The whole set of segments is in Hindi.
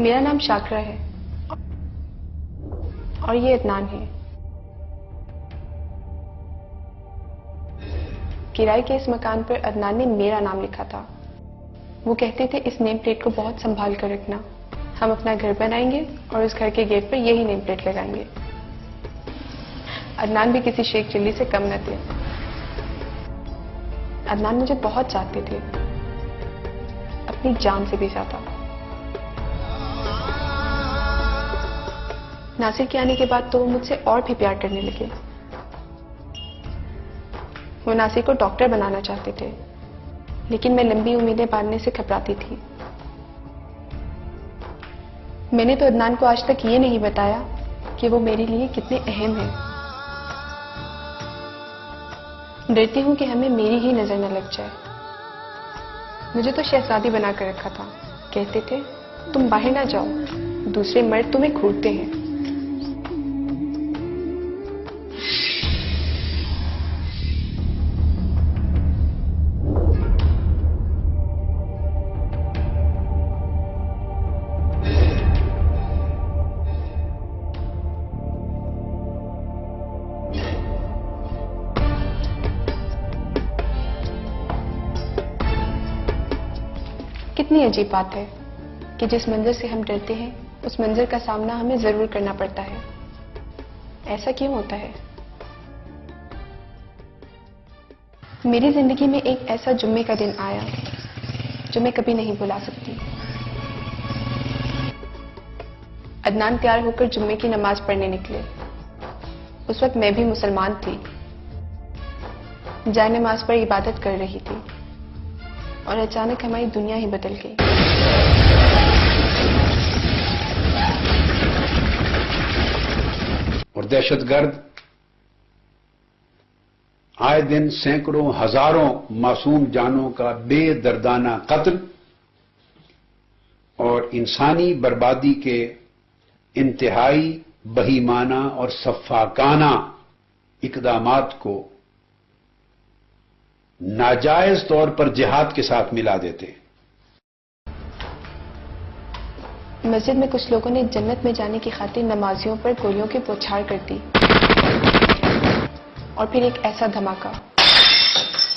मेरा नाम शाकरा है और ये अदनान है। किराए के इस मकान पर अदनान ने मेरा नाम लिखा था। वो कहते थे इस नेम प्लेट को बहुत संभाल कर रखना, हम अपना घर बनाएंगे और उस घर के गेट पर यही नेम प्लेट लगाएंगे। अदनान भी किसी शेख चिल्ली से कम न थे। अदनान मुझे बहुत चाहते थे, अपनी जान से भी ज्यादा। नासिर के आने के बाद तो वो मुझसे और भी प्यार करने लगे। वो नासिर को डॉक्टर बनाना चाहते थे, लेकिन मैं लंबी उम्मीदें बांधने से घबराती थी। मैंने तो अदनान को आज तक ये नहीं बताया कि वो मेरे लिए कितने अहम हैं। डरती हूं कि हमें मेरी ही नजर न लग जाए। मुझे तो शहजादी बनाकर रखा था। कहते थे तुम बाहर ना जाओ, दूसरे मर्द तुम्हें घूरते हैं। कितनी अजीब बात है कि जिस मंजर से हम डरते हैं उस मंजर का सामना हमें जरूर करना पड़ता है। ऐसा क्यों होता है? मेरी जिंदगी में एक ऐसा जुम्मे का दिन आया जो मैं कभी नहीं भुला सकती। अदनान तैयार होकर जुम्मे की नमाज पढ़ने निकले। उस वक्त मैं भी मुसलमान थी, जाए नमाज पर इबादत कर रही थी और अचानक हमारी दुनिया ही बदल गई। और दहशतगर्द आए दिन सैकड़ों हजारों मासूम जानों का बेदर्दाना कत्ल और इंसानी बर्बादी के इंतहाई बहीमाना और सफाकाना इकदामात को नाजायज तौर पर जिहाद के साथ मिला देते। मस्जिद में कुछ लोगों ने जन्नत में जाने की खातिर नमाजियों पर गोलियों की बौछार कर दी और फिर एक ऐसा धमाका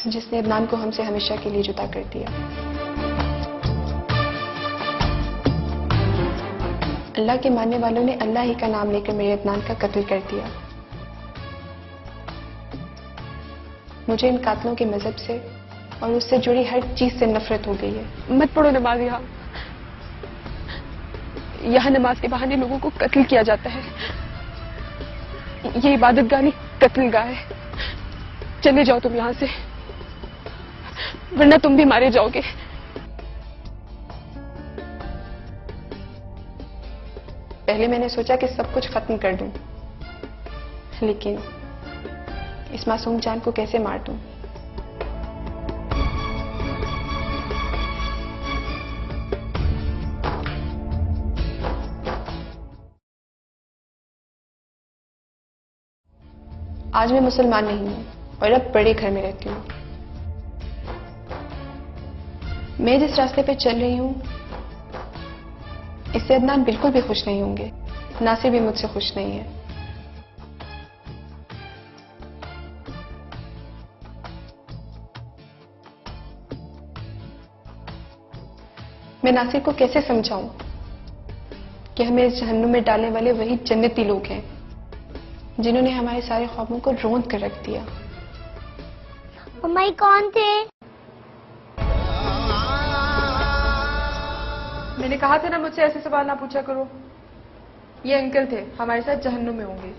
जिसने अदनान को हमसे हमेशा के लिए जुदा कर दिया। अल्लाह के मानने वालों ने अल्लाह ही का नाम लेकर मेरे अदनान का कत्ल कर दिया। मुझे इन कातलों के मजहब से और उससे जुड़ी हर चीज से नफरत हो गई है। मत पढ़ो नमाज। यहाँ नमाज के बहाने लोगों को कत्ल किया जाता है। ये इबादत गाह नहीं, कत्ल गाह है। चले जाओ तुम यहाँ से, वरना तुम भी मारे जाओगे। पहले मैंने सोचा कि सब कुछ खत्म कर दूं, लेकिन इस मासूम जान को कैसे मार दूं? आज मैं मुसलमान नहीं हूं और अब बड़े घर में रहती हूं। मैं जिस रास्ते पे चल रही हूं इससे अदनान बिल्कुल भी खुश नहीं होंगे। नासिर भी मुझसे खुश नहीं है। मैं नासिर को कैसे समझाऊं कि हमें इस जहन्नुम में डालने वाले वही जन्नती लोग हैं जिन्होंने हमारे सारे ख्वाबों को रोंद कर रख दिया। मम्मा ये कौन थे? मैंने कहा था ना मुझसे ऐसे सवाल ना पूछा करो। ये अंकल थे, हमारे साथ जहन्नुम में होंगे।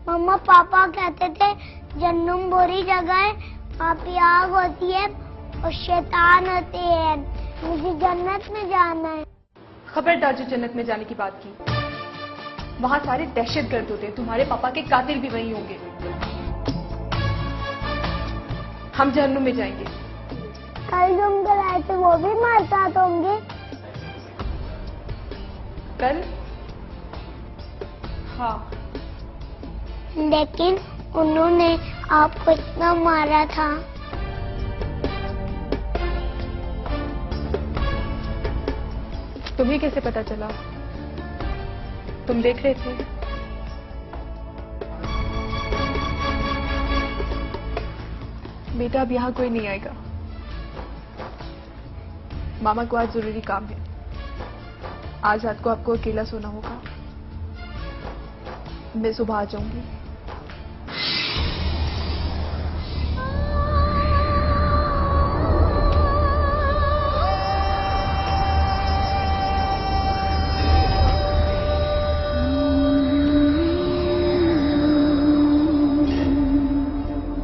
मम्मा पापा कहते थे जहन्नुम बुरी जगह है, वहाँ पे आग होती है और शैतान होते हैं, मुझे जन्नत में जाना है। खबरदार जो जन्नत में जाने की बात की, वहाँ सारे दहशतगर्द होते हैं। तुम्हारे पापा के कातिल भी वही होंगे। हम जहन्नुम में जाएंगे। कल जो अंकल आए थे वो भी हमारे साथ होंगे। कल? हाँ। लेकिन उन्होंने आपको इतना मारा था। तुम्हें कैसे पता चला? तुम देख रहे थे? बेटा अब यहां कोई नहीं आएगा। मामा को आज जरूरी काम है। आज रात को आपको अकेला सोना होगा। मैं सुबह आ जाऊंगी।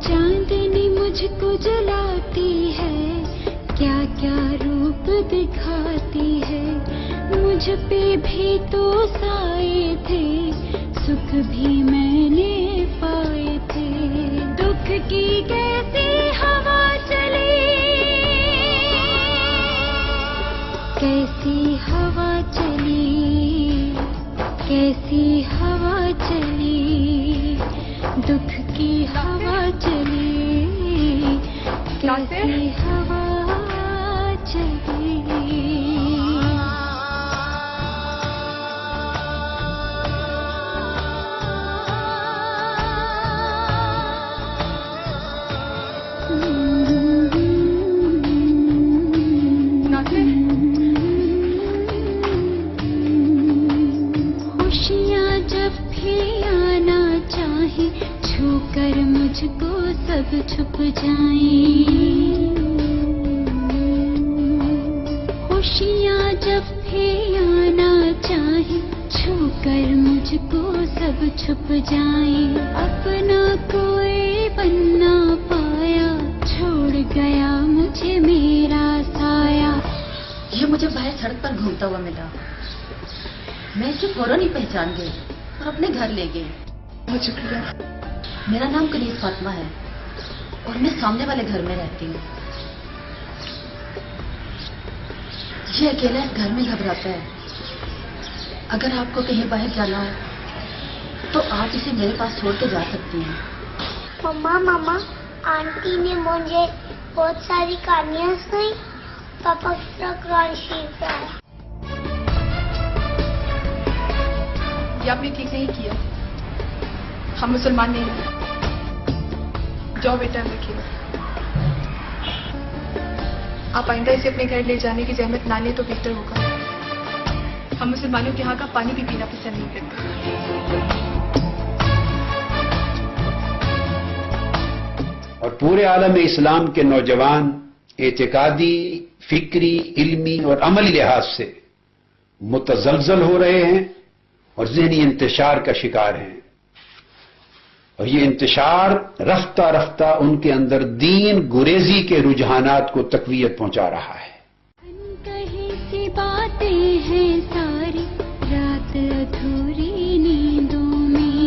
चांदनी मुझको जलाती है, क्या क्या रूप दिखाती है। मुझ पे भी तो साए थे, सुख भी मैंने पाए थे। दुख की कैसी हवा चली, कैसी हवा चली, कैसी हवा चली, दुख की हवा चली, कैसी हवा चली। खुशियाँ जब भी आना चाहे, छूकर मुझको सब छुप जाएं। खुशियाँ जब भी आना चाहे, छूकर मुझको सब छुप जाएं। अपना कोई बनना पाया, छोड़ गया मुझे मेरा साया। ये मुझे बाहर सड़क पर घूमता हुआ मिला। मैं इसे फौरन ही पहचान गई और अपने घर ले गई। बहुत शुक्रिया। मेरा नाम कनीज फातिमा है और मैं सामने वाले घर में रहती हूँ। ये अकेला इस घर में घबराता है। अगर आपको कहीं बाहर जाना हो तो आप इसे मेरे पास छोड़ के जा सकती हैं। मम्मा मम्मा, आंटी ने मुझे बहुत सारी कहानियाँ सुनाई। पापा की तरह कुरान शरीफ है। ये आपने ठीक नहीं किया। हम मुसलमान नहीं हैं। जाओ बेटा, रखिए। आप आइंदा इसे अपने घर ले जाने की जहमत ना लें तो बेहतर होगा। हम मुसलमानों के यहाँ का पानी भी पीना पसंद नहीं करते। और पूरे आलम इस्लाम के नौजवान एतिकादी, फिक्री, इल्मी और अमली लिहाज से मुतजलजल हो रहे हैं और ज़हनी इंतशार का शिकार हैं। और ये इंतशार रफ्ता रफ्ता उनके अंदर दीन गुरेजी के रुझानात को तकवीयत पहुंचा रहा है। कहीं सी बातें हैं सारी रात अधूरी नींदों में।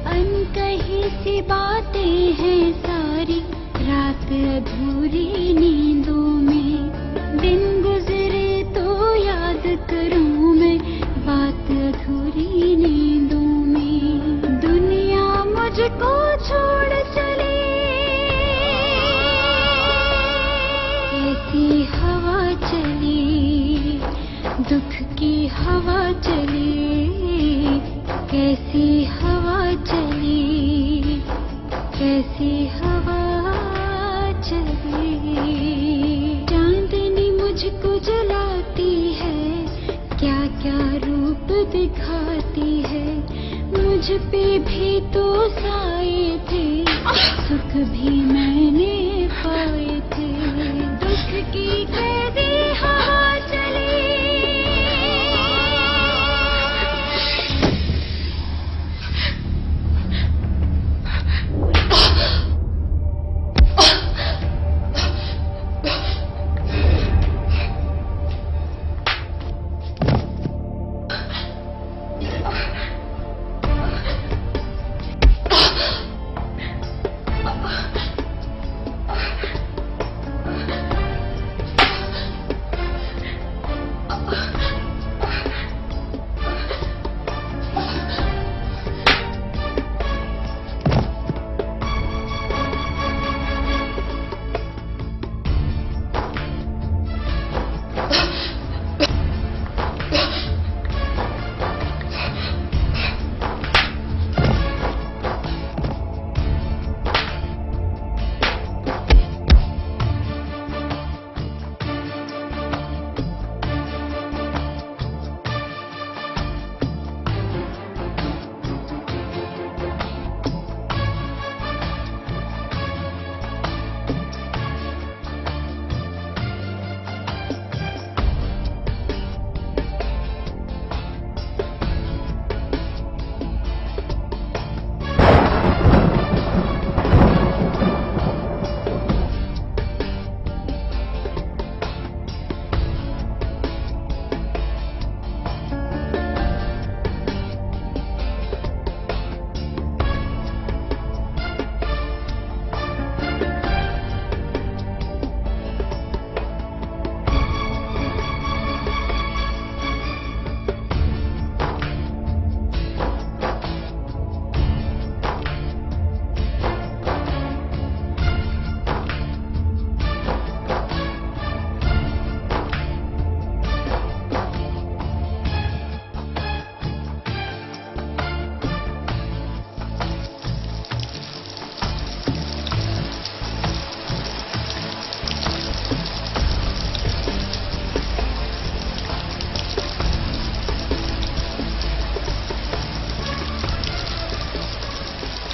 अनकही सी बातें हैं सारी रात अधूरी नींदों में। दिन गुजरे तो याद करूं मैं बात अधूरी नींदों में। दुनिया मुझको छोड़ चली, कैसी हवा चली, दुख की हवा चली, कैसी हवा